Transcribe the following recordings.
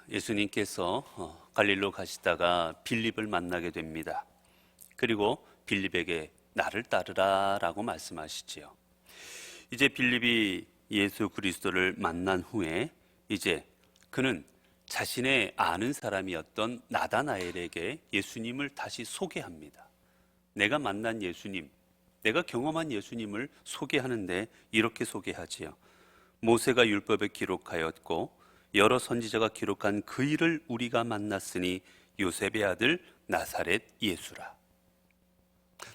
예수님께서 갈릴로 가시다가 빌립을 만나게 됩니다. 그리고 빌립에게 나를 따르라 라고 말씀하시지요. 이제 빌립이 예수 그리스도를 만난 후에 이제 그는 자신의 아는 사람이었던 나다나엘에게 예수님을 다시 소개합니다. 내가 만난 예수님, 내가 경험한 예수님을 소개하는데 이렇게 소개하지요. 모세가 율법에 기록하였고 여러 선지자가 기록한 그 일을 우리가 만났으니 요셉의 아들 나사렛 예수라.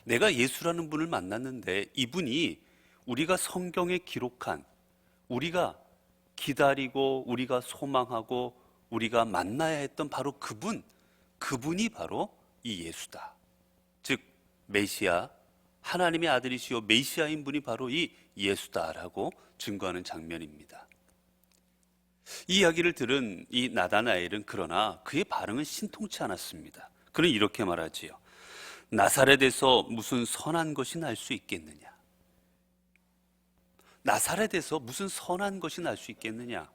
내가 예수라는 분을 만났는데 이분이 우리가 성경에 기록한, 우리가 기다리고 우리가 소망하고 우리가 만나야 했던 바로 그분이 바로 이 예수다. 즉 메시아, 하나님의 아들이시요 메시아인 분이 바로 이 예수다라고 증거하는 장면입니다. 이 이야기를 들은 이 나다나엘은 그러나 그의 반응은 신통치 않았습니다. 그는 이렇게 말하지요. 나사렛에서 무슨 선한 것이 날 수 있겠느냐? 나사렛에서 무슨 선한 것이 날 수 있겠느냐?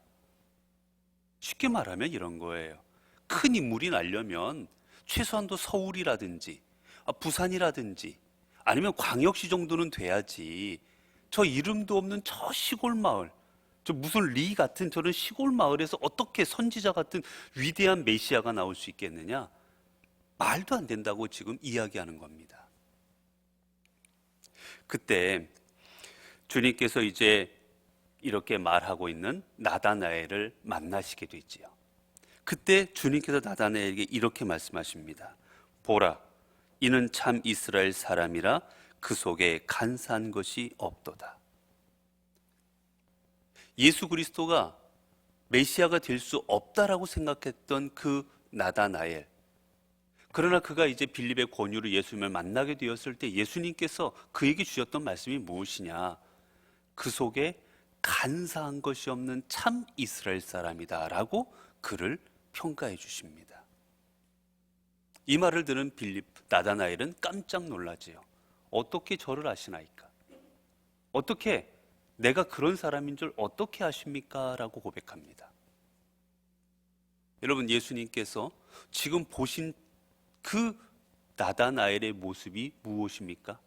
쉽게 말하면 이런 거예요. 큰 인물이 나려면 최소한도 서울이라든지 부산이라든지 아니면 광역시 정도는 돼야지, 저 이름도 없는 저 시골 마을, 저 무슨 리 같은 저런 시골 마을에서 어떻게 선지자 같은 위대한 메시아가 나올 수 있겠느냐? 말도 안 된다고 지금 이야기하는 겁니다. 그때 주님께서 이제 이렇게 말하고 있는 나다나엘을 만나시게 되지요. 그때 주님께서 나다나엘에게 이렇게 말씀하십니다. 보라, 이는 참 이스라엘 사람이라 그 속에 간사한 것이 없도다. 예수 그리스도가 메시아가 될 수 없다라고 생각했던 그 나다나엘, 그러나 그가 이제 빌립의 권유로 예수님을 만나게 되었을 때 예수님께서 그에게 주셨던 말씀이 무엇이냐? 그 속에 간사한 것이 없는 참 이스라엘 사람이다 라고 그를 평가해 주십니다. 이 말을 들은 나다나엘은 깜짝 놀라지요. 어떻게 저를 아시나이까? 어떻게 내가 그런 사람인 줄 어떻게 아십니까? 라고 고백합니다. 여러분, 예수님께서 지금 보신 그 나다나엘의 모습이 무엇입니까?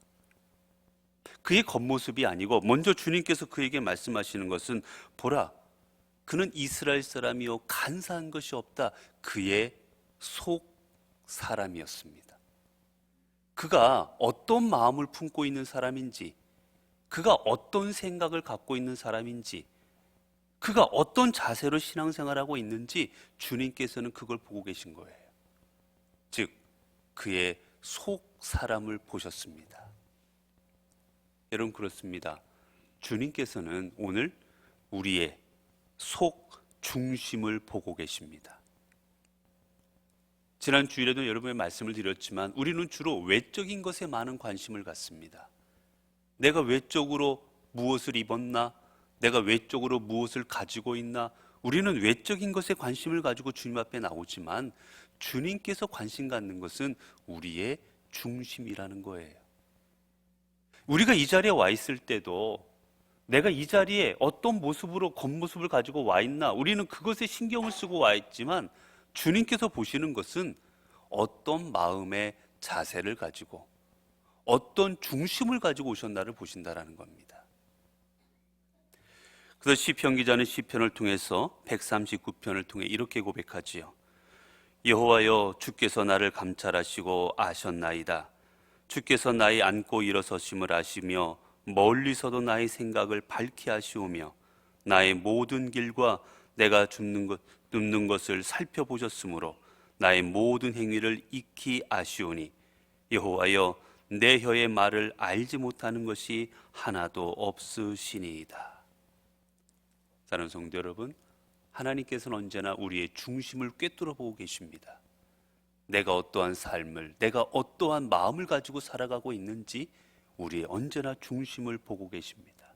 그의 겉모습이 아니고 먼저 주님께서 그에게 말씀하시는 것은 보라, 그는 이스라엘 사람이요 간사한 것이 없다. 그의 속 사람이었습니다. 그가 어떤 마음을 품고 있는 사람인지, 그가 어떤 생각을 갖고 있는 사람인지, 그가 어떤 자세로 신앙생활하고 있는지 주님께서는 그걸 보고 계신 거예요. 즉 그의 속 사람을 보셨습니다. 여러분, 그렇습니다. 주님께서는 오늘 우리의 속 중심을 보고 계십니다. 지난 주일에도 여러분의 말씀을 드렸지만 우리는 주로 외적인 것에 많은 관심을 갖습니다. 내가 외적으로 무엇을 입었나? 내가 외적으로 무엇을 가지고 있나? 우리는 외적인 것에 관심을 가지고 주님 앞에 나오지만 주님께서 관심 갖는 것은 우리의 중심이라는 거예요. 우리가 이 자리에 와 있을 때도 내가 이 자리에 어떤 모습으로 겉모습을 가지고 와 있나, 우리는 그것에 신경을 쓰고 와 있지만 주님께서 보시는 것은 어떤 마음의 자세를 가지고 어떤 중심을 가지고 오셨나를 보신다라는 겁니다. 그래서 시편 기자는 시편을 통해서 139편을 통해 이렇게 고백하지요. 여호와여, 주께서 나를 감찰하시고 아셨나이다. 주께서 나의 앉고 일어서심을 아시며 멀리서도 나의 생각을 밝히 아시오며 나의 모든 길과 내가 눕는 것을 살펴보셨으므로 나의 모든 행위를 익히 아시오니 여호와여, 내 혀의 말을 알지 못하는 것이 하나도 없으시니이다. 사랑하는 성도 여러분, 하나님께서는 언제나 우리의 중심을 꿰뚫어 보고 계십니다. 내가 어떠한 삶을, 내가 어떠한 마음을 가지고 살아가고 있는지 우리의 언제나 중심을 보고 계십니다.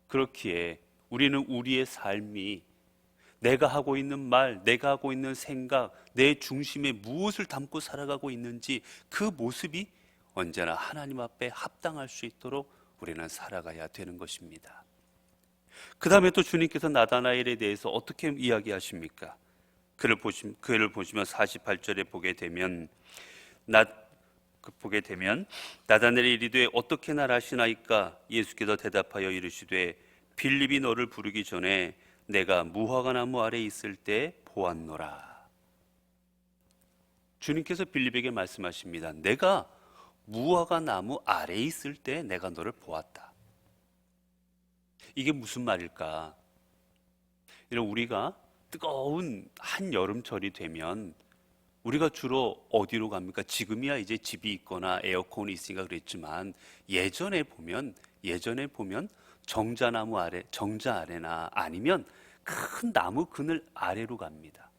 그렇기에 우리는 우리의 삶이 내가 하고 있는 말, 내가 하고 있는 생각, 내 중심에 무엇을 담고 살아가고 있는지 그 모습이 언제나 하나님 앞에 합당할 수 있도록 우리는 살아가야 되는 것입니다. 그 다음에 또 주님께서 나다나엘에 대해서 어떻게 이야기하십니까? 그를 보시면 48절에 보게 되면 나다넬이 이르되 어떻게 날 아시나이까? 예수께서 대답하여 이르시되 빌립이 너를 부르기 전에 내가 무화과 나무 아래 있을 때 보았노라. 주님께서 빌립에게 말씀하십니다. 내가 무화과 나무 아래 있을 때 내가 너를 보았다. 이게 무슨 말일까? 이런 우리가 뜨거운 한여름철이 되면 우리가 주로 어디로 갑니까? 지금이야 이제 집이 있거나 에어컨이 있으니까 그랬지만 예전에 보면 정자 아래나 아니면 큰 나무 그늘 아래로 갑니다.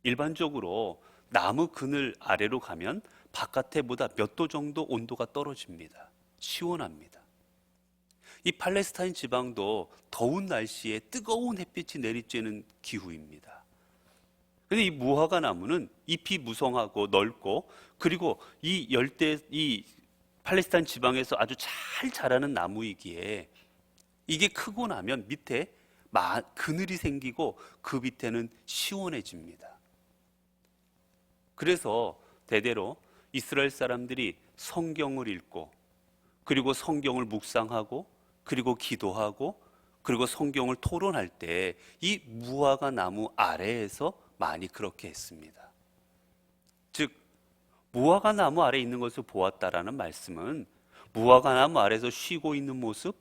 일반적으로 나무 그늘 아래로 가면 바깥에보다 몇 도 정도 온도가 떨어집니다. 시원합니다. 이 팔레스타인 지방도 더운 날씨에 뜨거운 햇빛이 내리쬐는 기후입니다. 근데 이 무화과 나무는 잎이 무성하고 넓고, 그리고 이 팔레스타인 지방에서 아주 잘 자라는 나무이기에 이게 크고 나면 밑에 그늘이 생기고 그 밑에는 시원해집니다. 그래서 대대로 이스라엘 사람들이 성경을 읽고, 그리고 성경을 묵상하고, 그리고 기도하고, 그리고 성경을 토론할 때 이 무화과 나무 아래에서 많이 그렇게 했습니다. 즉 무화과 나무 아래에 있는 것을 보았다라는 말씀은 무화과 나무 아래에서 쉬고 있는 모습,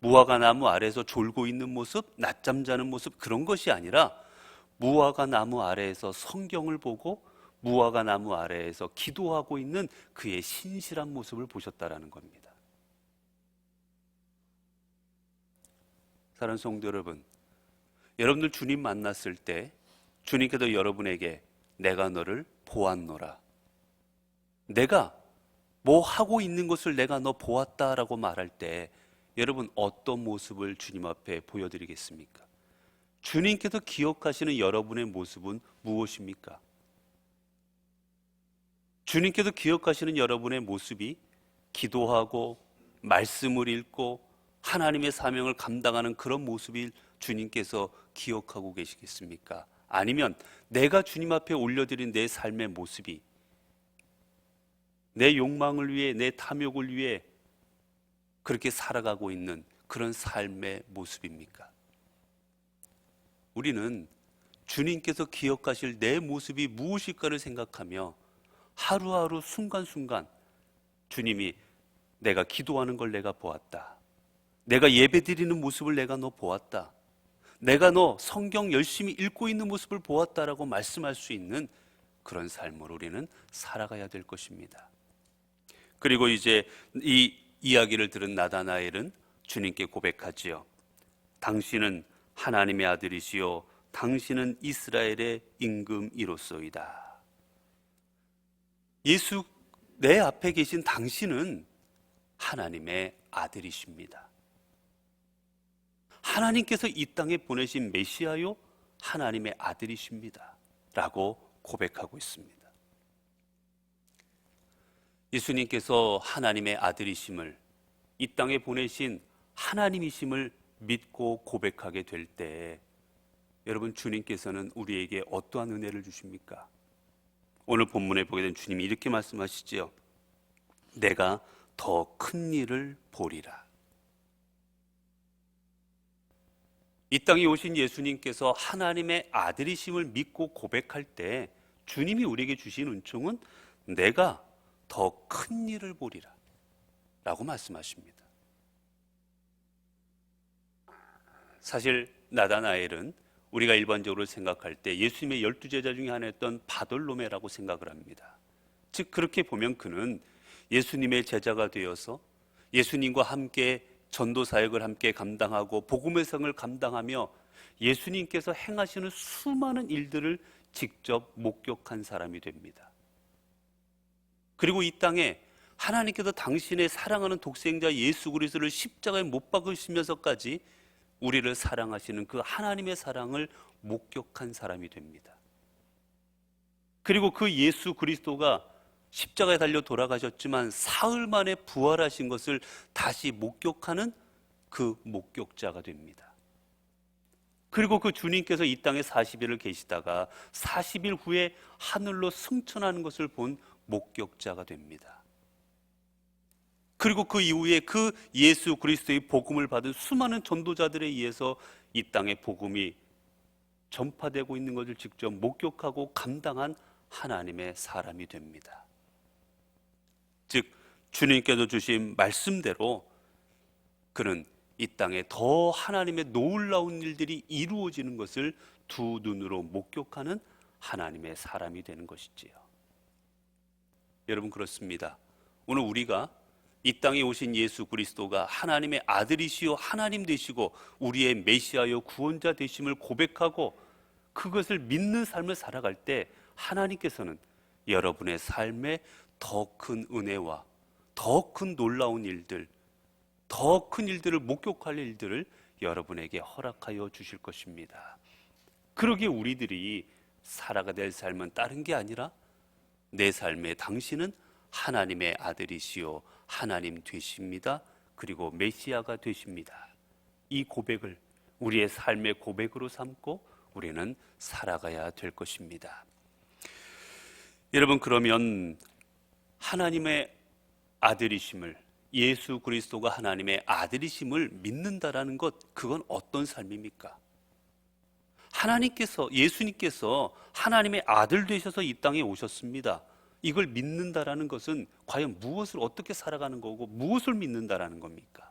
무화과 나무 아래에서 졸고 있는 모습, 낮잠 자는 모습, 그런 것이 아니라 무화과 나무 아래에서 성경을 보고 무화과 나무 아래에서 기도하고 있는 그의 신실한 모습을 보셨다라는 겁니다. 사랑하는 성도 여러분, 여러분들 주님 만났을 때 주님께서 여러분에게 내가 너를 보았노라, 내가 뭐 하고 있는 것을 내가 너 보았다라고 말할 때 여러분 어떤 모습을 주님 앞에 보여드리겠습니까? 주님께서 기억하시는 여러분의 모습은 무엇입니까? 주님께서 기억하시는 여러분의 모습이 기도하고 말씀을 읽고 하나님의 사명을 감당하는 그런 모습을 주님께서 기억하고 계시겠습니까? 아니면 내가 주님 앞에 올려드린 내 삶의 모습이 내 욕망을 위해, 내 탐욕을 위해 그렇게 살아가고 있는 그런 삶의 모습입니까? 우리는 주님께서 기억하실 내 모습이 무엇일까를 생각하며 하루하루 순간순간 주님이 내가 기도하는 걸 내가 보았다, 내가 예배드리는 모습을 내가 너 보았다, 내가 너 성경 열심히 읽고 있는 모습을 보았다라고 말씀할 수 있는 그런 삶을 우리는 살아가야 될 것입니다. 그리고 이제 이 이야기를 들은 나다나엘은 주님께 고백하지요. 당신은 하나님의 아들이시요 당신은 이스라엘의 임금이로소이다. 예수, 내 앞에 계신 당신은 하나님의 아들이십니다. 하나님께서 이 땅에 보내신 메시아요 하나님의 아들이십니다 라고 고백하고 있습니다. 예수님께서 하나님의 아들이심을, 이 땅에 보내신 하나님이심을 믿고 고백하게 될 때 여러분 주님께서는 우리에게 어떠한 은혜를 주십니까? 오늘 본문에 보게 된 주님이 이렇게 말씀하시지요. 내가 더 큰 일을 보리라. 이 땅에 오신 예수님께서 하나님의 아들이심을 믿고 고백할 때 주님이 우리에게 주신 은총은 내가 더 큰 일을 보리라 라고 말씀하십니다. 사실 나다나엘은 우리가 일반적으로 생각할 때 예수님의 12제자 중에 하나였던 바돌로메라고 생각을 합니다. 즉 그렇게 보면 그는 예수님의 제자가 되어서 예수님과 함께 전도 사역을 함께 감당하고 복음의 성을 감당하며 예수님께서 행하시는 수많은 일들을 직접 목격한 사람이 됩니다. 그리고 이 땅에 하나님께서 당신의 사랑하는 독생자 예수 그리스도를 십자가에 못 박으시면서까지 우리를 사랑하시는 그 하나님의 사랑을 목격한 사람이 됩니다. 그리고 그 예수 그리스도가 십자가에 달려 돌아가셨지만 사흘 만에 부활하신 것을 다시 목격하는 그 목격자가 됩니다. 그리고 그 주님께서 이 땅에 40일을 계시다가 40일 후에 하늘로 승천하는 것을 본 목격자가 됩니다. 그리고 그 이후에 그 예수 그리스도의 복음을 받은 수많은 전도자들에 의해서 이 땅에 복음이 전파되고 있는 것을 직접 목격하고 감당한 하나님의 사람이 됩니다. 즉 주님께서 주신 말씀대로 그는 이 땅에 더 하나님의 놀라운 일들이 이루어지는 것을 두 눈으로 목격하는 하나님의 사람이 되는 것이지요. 여러분, 그렇습니다. 오늘 우리가 이 땅에 오신 예수 그리스도가 하나님의 아들이시요 하나님 되시고 우리의 메시아요 구원자 되심을 고백하고 그것을 믿는 삶을 살아갈 때 하나님께서는 여러분의 삶에 더 큰 은혜와 더 큰 놀라운 일들, 더 큰 일들을 목격할 일들을 여러분에게 허락하여 주실 것입니다. 그러기에 우리들이 살아가 될 삶은 다른 게 아니라 내 삶에 당신은 하나님의 아들이시요 하나님 되십니다. 그리고 메시아가 되십니다. 이 고백을 우리의 삶의 고백으로 삼고 우리는 살아가야 될 것입니다. 여러분, 그러면 하나님의 아들이심을, 예수 그리스도가 하나님의 아들이심을 믿는다라는 것, 그건 어떤 삶입니까? 하나님께서, 예수님께서 하나님의 아들 되셔서 이 땅에 오셨습니다. 이걸 믿는다라는 것은 과연 무엇을 어떻게 살아가는 거고 무엇을 믿는다라는 겁니까?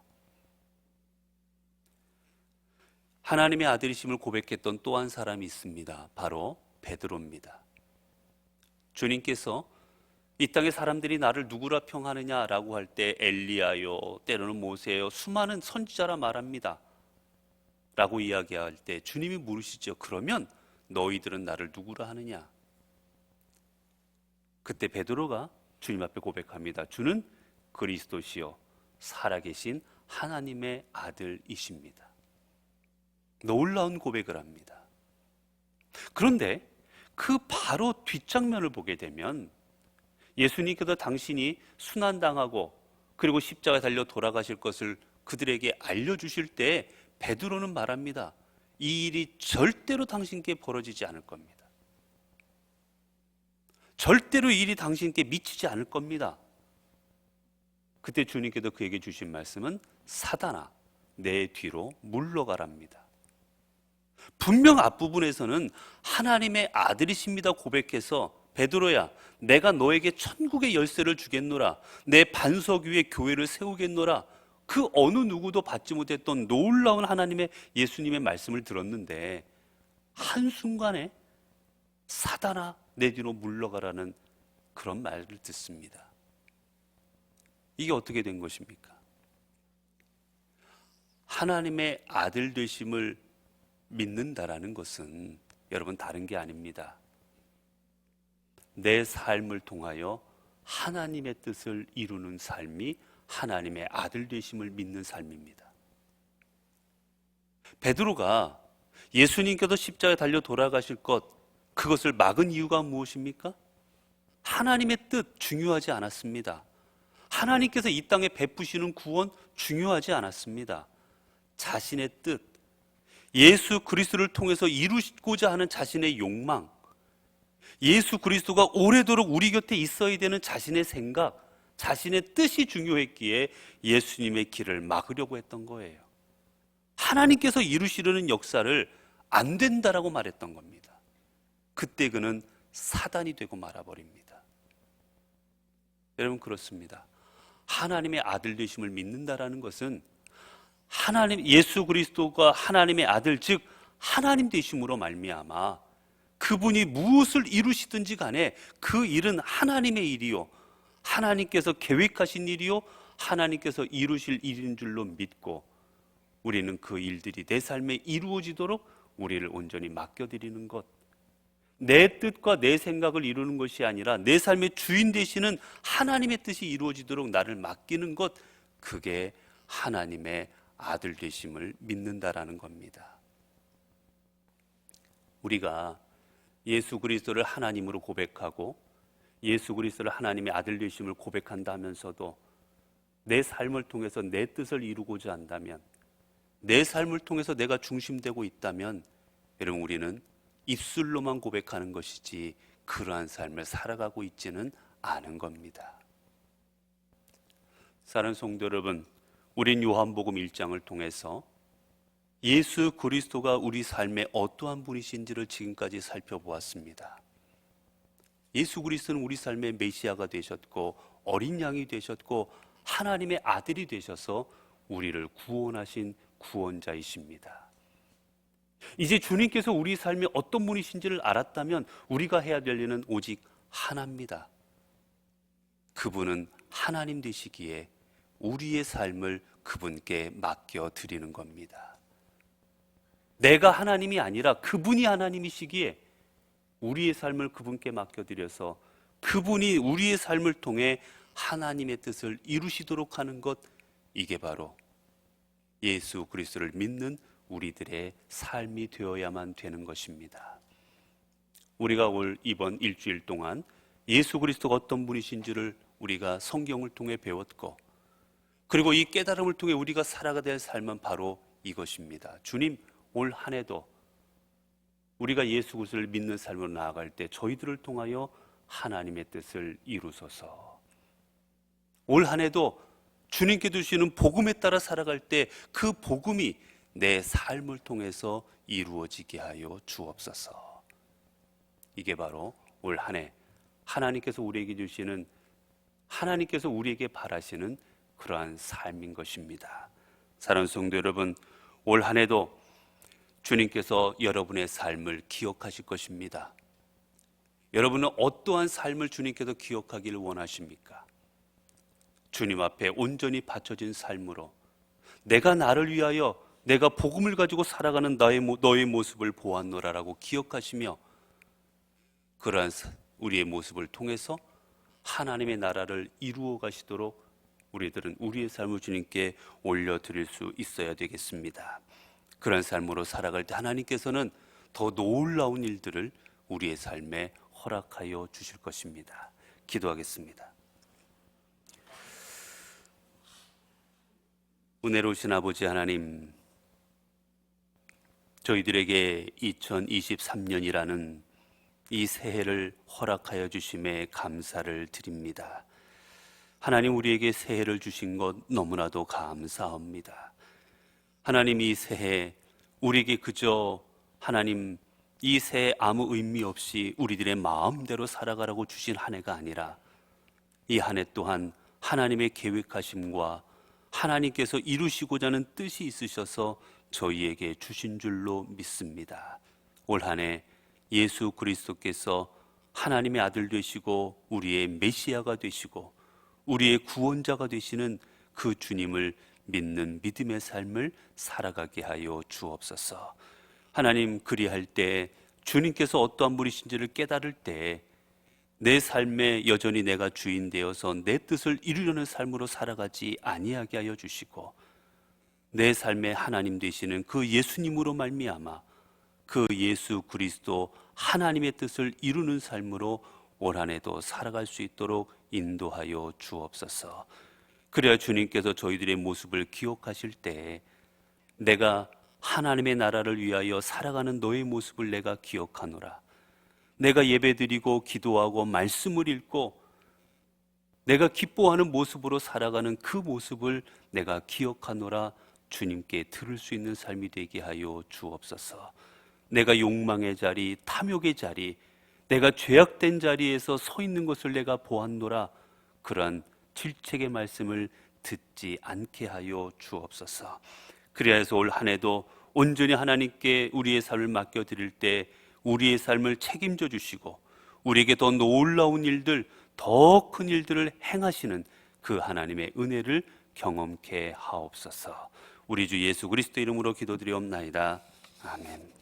하나님의 아들이심을 고백했던 또 한 사람이 있습니다. 바로 베드로입니다. 주님께서 이 땅의 사람들이 나를 누구라 평하느냐라고 할 때 엘리야요, 때로는 모세요, 수많은 선지자라 말합니다 라고 이야기할 때 주님이 물으시죠. 그러면 너희들은 나를 누구라 하느냐? 그때 베드로가 주님 앞에 고백합니다. 주는 그리스도시요 살아계신 하나님의 아들이십니다. 놀라운 고백을 합니다. 그런데 그 바로 뒷장면을 보게 되면 예수님께서 당신이 순환당하고 그리고 십자가에 달려 돌아가실 것을 그들에게 알려주실 때 베드로는 말합니다. 이 일이 절대로 당신께 벌어지지 않을 겁니다. 절대로 이 일이 당신께 미치지 않을 겁니다. 그때 주님께서 그에게 주신 말씀은 사단아 내 뒤로 물러가랍니다. 분명 앞부분에서는 하나님의 아들이십니다 고백해서 베드로야 내가 너에게 천국의 열쇠를 주겠노라, 내 반석 위에 교회를 세우겠노라, 그 어느 누구도 받지 못했던 놀라운 하나님의 예수님의 말씀을 들었는데 한순간에 사단아 내 뒤로 물러가라는 그런 말을 듣습니다. 이게 어떻게 된 것입니까? 하나님의 아들 되심을 믿는다라는 것은 여러분 다른 게 아닙니다. 내 삶을 통하여 하나님의 뜻을 이루는 삶이 하나님의 아들 되심을 믿는 삶입니다. 베드로가 예수님께서 십자가에 달려 돌아가실 것, 그것을 막은 이유가 무엇입니까? 하나님의 뜻 중요하지 않았습니다. 하나님께서 이 땅에 베푸시는 구원 중요하지 않았습니다. 자신의 뜻, 예수 그리스도를 통해서 이루고자 하는 자신의 욕망, 예수 그리스도가 오래도록 우리 곁에 있어야 되는 자신의 생각, 자신의 뜻이 중요했기에 예수님의 길을 막으려고 했던 거예요. 하나님께서 이루시려는 역사를 안 된다라고 말했던 겁니다. 그때 그는 사단이 되고 말아버립니다. 여러분 그렇습니다. 하나님의 아들 되심을 믿는다라는 것은 하나님 예수 그리스도가 하나님의 아들 즉 하나님 되심으로 말미암아 그분이 무엇을 이루시든지 간에 그 일은 하나님의 일이요 하나님께서 계획하신 일이요 하나님께서 이루실 일인 줄로 믿고 우리는 그 일들이 내 삶에 이루어지도록 우리를 온전히 맡겨드리는 것, 내 뜻과 내 생각을 이루는 것이 아니라 내 삶의 주인 되시는 하나님의 뜻이 이루어지도록 나를 맡기는 것, 그게 하나님의 아들 되심을 믿는다라는 겁니다. 우리가 예수 그리스도를 하나님으로 고백하고 예수 그리스도를 하나님의 아들 되심을 고백한다 하면서도 내 삶을 통해서 내 뜻을 이루고자 한다면, 내 삶을 통해서 내가 중심되고 있다면 여러분, 우리는 입술로만 고백하는 것이지 그러한 삶을 살아가고 있지는 않은 겁니다. 사랑하는 성도 여러분, 우린 요한복음 1장을 통해서 예수 그리스도가 우리 삶에 어떠한 분이신지를 지금까지 살펴보았습니다. 예수 그리스도는 우리 삶의 메시아가 되셨고 어린 양이 되셨고 하나님의 아들이 되셔서 우리를 구원하신 구원자이십니다. 이제 주님께서 우리 삶에 어떤 분이신지를 알았다면 우리가 해야 될 일은 오직 하나입니다. 그분은 하나님 되시기에 우리의 삶을 그분께 맡겨드리는 겁니다. 내가 하나님이 아니라 그분이 하나님이시기에 우리의 삶을 그분께 맡겨드려서 그분이 우리의 삶을 통해 하나님의 뜻을 이루시도록 하는 것, 이게 바로 예수 그리스도를 믿는 우리들의 삶이 되어야만 되는 것입니다. 우리가 이번 일주일 동안 예수 그리스도가 어떤 분이신지를 우리가 성경을 통해 배웠고, 그리고 이 깨달음을 통해 우리가 살아가야 될 삶은 바로 이것입니다. 주님, 올 한 해도 우리가 예수 그리스도를 믿는 삶으로 나아갈 때 저희들을 통하여 하나님의 뜻을 이루소서. 올 한 해도 주님께 주시는 복음에 따라 살아갈 때 그 복음이 내 삶을 통해서 이루어지게 하여 주옵소서. 이게 바로 올 한 해 하나님께서 우리에게 주시는, 하나님께서 우리에게 바라시는 그러한 삶인 것입니다. 사랑하는 성도 여러분, 올 한 해도 주님께서 여러분의 삶을 기억하실 것입니다. 여러분은 어떠한 삶을 주님께서 기억하기를 원하십니까? 주님 앞에 온전히 바쳐진 삶으로 내가 나를 위하여 내가 복음을 가지고 살아가는 너의 모습을 보았노라라고 기억하시며, 그러한 우리의 모습을 통해서 하나님의 나라를 이루어 가시도록 우리들은 우리의 삶을 주님께 올려드릴 수 있어야 되겠습니다. 그런 삶으로 살아갈 때 하나님께서는 더 놀라운 일들을 우리의 삶에 허락하여 주실 것입니다. 기도하겠습니다. 은혜로우신 아버지 하나님, 저희들에게 2023년이라는 이 새해를 허락하여 주심에 감사를 드립니다. 하나님, 우리에게 새해를 주신 것 너무나도 감사합니다. 하나님, 이 새해 우리에게 그저 하나님 이 새해 아무 의미 없이 우리들의 마음대로 살아가라고 주신 한 해가 아니라 이 한 해 또한 하나님의 계획하심과 하나님께서 이루시고자 하는 뜻이 있으셔서 저희에게 주신 줄로 믿습니다. 올 한 해 예수 그리스도께서 하나님의 아들 되시고 우리의 메시아가 되시고 우리의 구원자가 되시는 그 주님을 믿는 믿음의 삶을 살아가게 하여 주옵소서. 하나님, 그리할 때 주님께서 어떠한 분이신지를 깨달을 때 내 삶에 여전히 내가 주인 되어서 내 뜻을 이루려는 삶으로 살아가지 아니하게 하여 주시고, 내 삶에 하나님 되시는 그 예수님으로 말미암아 그 예수 그리스도 하나님의 뜻을 이루는 삶으로 올 한 해도 살아갈 수 있도록 인도하여 주옵소서. 그래야 주님께서 저희들의 모습을 기억하실 때 내가 하나님의 나라를 위하여 살아가는 너의 모습을 내가 기억하노라, 내가 예배드리고 기도하고 말씀을 읽고 내가 기뻐하는 모습으로 살아가는 그 모습을 내가 기억하노라, 주님께 들을 수 있는 삶이 되게 하여 주옵소서. 내가 욕망의 자리, 탐욕의 자리, 내가 죄악된 자리에서 서 있는 것을 내가 보았노라, 그러한 질책의 말씀을 듣지 않게 하여 주옵소서. 그래야 해서 올 한 해도 온전히 하나님께 우리의 삶을 맡겨드릴 때 우리의 삶을 책임져 주시고 우리에게 더 놀라운 일들, 더 큰 일들을 행하시는 그 하나님의 은혜를 경험케 하옵소서. 우리 주 예수 그리스도 이름으로 기도드리옵나이다. 아멘.